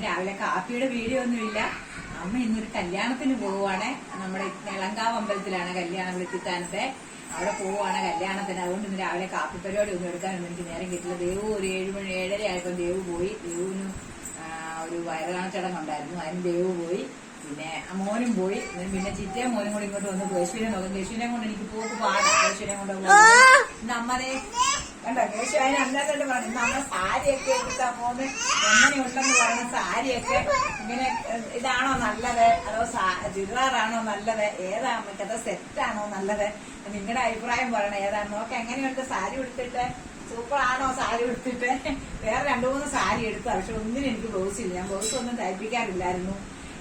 രാവിലെ കാപ്പിയുടെ വീഡിയോ ഒന്നുമില്ല. അമ്മ ഇന്നൊരു കല്യാണത്തിന് പോവുകയാണ്. നമ്മുടെ നെളങ്കാവ് അമ്പലത്തിലാണ് കല്യാണം, വിളിച്ചിത്താനത്തെ. അവിടെ പോവുകയാണ് കല്യാണത്തിന്. അതുകൊണ്ട് ഇന്ന് രാവിലെ കാപ്പി പരിപാടി ഒന്നും എടുക്കാനൊന്നും എനിക്ക് നേരം കിട്ടില്ല. ദേവു ഒരു 7 മണി 7:30 ആയപ്പോൾ ദേവു പോയി. ദേവുവിന് ഒരു വയറുകാണ ചടങ്ങുണ്ടായിരുന്നു, അതിന് ദേവു പോയി. പിന്നെ മോനും പോയി. പിന്നെ ചിറ്റയും മോനും കൂടി ഇങ്ങോട്ട് വന്ന് കേശുവിനെ നോക്കും. കേശുവിനെ കൊണ്ട് എനിക്ക് പോക്ക് പാടാം. കേശുവിനെ കൊണ്ട് ഇന്ന് അമ്മനെ കണ്ടോ, കേശു അതിന് അന്നേരം പറഞ്ഞു ഇന്ന് അമ്മ സാരിയൊക്കെ എടുത്താ പോകുന്നത്. എങ്ങനെ ഉണ്ടെന്ന് പറഞ്ഞ സാരിയൊക്കെ ഇങ്ങനെ ഇതാണോ നല്ലത്, അതോ ചുരിദാറാണോ നല്ലത്, ഏതാ അമ്മയ്ക്ക്, അതോ സെറ്റാണോ നല്ലത്, നിങ്ങളുടെ അഭിപ്രായം പറയണം. ഏതാണ് നോക്കാം, എങ്ങനെയുണ്ട് സാരി ഉടുത്തിട്ട്, സൂപ്പർ ആണോ സാരി ഉടുത്തിട്ട്. വേറെ 2-3 സാരി എടുത്തു, പക്ഷെ ഒന്നിനും എനിക്ക് ബ്ലൗസ് ഇല്ല. ഞാൻ ബ്ലൗസ് ഒന്നും തയ്പ്പിക്കാറില്ലായിരുന്നു.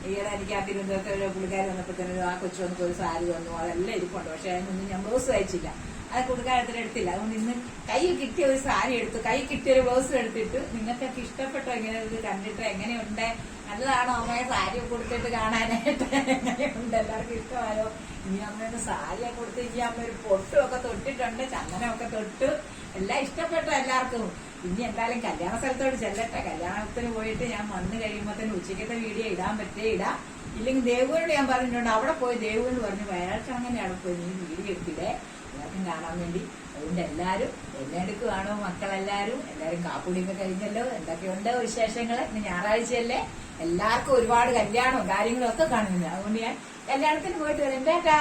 ഈയിടെ എനിക്ക് ആ തിരുവനന്തപുരത്തെ പുള്ളിക്കാരി വന്നപ്പോഴത്തേനും ആ കൊച്ചു വന്നപ്പോ ഒരു സാരി വന്നു, അതെല്ലാം ഇരിപ്പുണ്ട്. പക്ഷെ അതിനൊന്നും ഞാൻ ബ്ലൗസ് തയ്ച്ചില്ല, അത് കൊടുക്കാരത്തിന് എടുത്തില്ല. അതുകൊണ്ട് ഇന്ന് കൈ കിട്ടിയ ഒരു സാരി എടുത്തു, കൈ കിട്ടിയ ഒരു ബ്ലൗസ് എടുത്തിട്ട് നിങ്ങൾക്കൊക്കെ ഇഷ്ടപ്പെട്ടോ ഇങ്ങനെ ഇത് കണ്ടിട്ട്? എങ്ങനെയുണ്ട്, നല്ലതാണോ അമ്മയെ സാരി കൊടുത്തിട്ട് കാണാനായിട്ട്? എങ്ങനെയുണ്ട്, എല്ലാവർക്കും ഇഷ്ടമായോ? ഇനി അമ്മയൊന്ന് സാരിയൊക്കെ കൊടുത്ത് ഇനി അമ്മ ഒരു പൊട്ടുമൊക്കെ തൊട്ടിട്ടുണ്ട്, ചന്ദനമൊക്കെ തൊട്ട്, എല്ലാം ഇഷ്ടപ്പെട്ടോ എല്ലാവർക്കും? ഇനി എന്തായാലും കല്യാണ സ്ഥലത്തോട് ചെല്ലട്ടെ. കല്യാണത്തിന് പോയിട്ട് ഞാൻ വന്നു കഴിയുമ്പോ തന്നെ ഉച്ചക്കത്തെ വീഡിയോ ഇടാൻ പറ്റേ ഇടാം. ഇല്ലെങ്കിൽ ദേവുവിനോട് ഞാൻ പറഞ്ഞിട്ടുണ്ട്, അവിടെ പോയി ദേവുവിന് പറഞ്ഞു വയറാഴ്ചങ്ങനെ അവിടെ പോയി നീ വീഡിയോ എടുത്തില്ലേ എല്ലാവർക്കും കാണാൻ വേണ്ടി. അതുകൊണ്ട് എല്ലാരും എന്നെ എടുക്കുവാണോ മക്കളെല്ലാരും? എല്ലാരും കാപ്പുടിയൊക്കെ കഴിഞ്ഞല്ലോ. എന്തൊക്കെയുണ്ട് വിശേഷങ്ങൾ? ഇന്ന് ഞായറാഴ്ചയല്ലേ, എല്ലാവർക്കും ഒരുപാട് കല്യാണവും കാര്യങ്ങളും ഒക്കെ കാണുന്നുണ്ട്. അതുകൊണ്ട് ഞാൻ കല്യാണത്തിന് പോയിട്ട് വരാം. ടാറ്റാ.